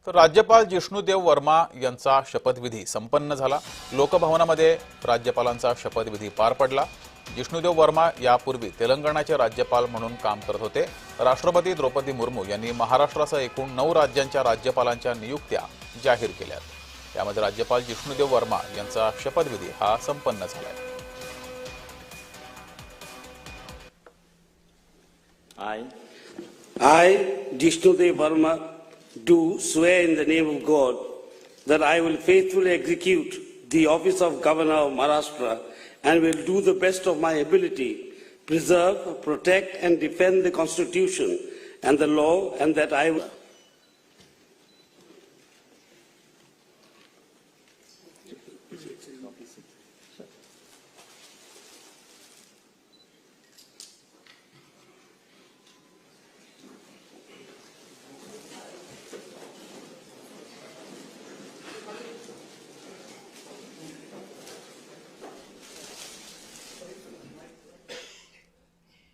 तर राज्यपाल जिष्णुदेव वर्मा यांचा शपथविधी संपन्न झाला। लोकभवनामध्ये राज्यपालांचा शपथविधी पार पडला। जिष्णुदेव वर्मा यापूर्वी तेलंगणाचे राज्यपाल म्हणून काम करत होते। राष्ट्रपती द्रौपदी मुर्मू यांनी महाराष्ट्रासह एकूण 9 राज्यांच्या राज्यपालांच्या नियुक्त्या जाहीर केल्यात। यामध्ये राज्यपाल जिष्णुदेव वर्मा यांचा शपथविधी हा संपन्न झालाय। I, Jishnudev Verma, do swear in the name of God that I will faithfully execute the office of Governor of Maharashtra and will do the best of my ability, preserve, protect and defend the Constitution and the law, and that I will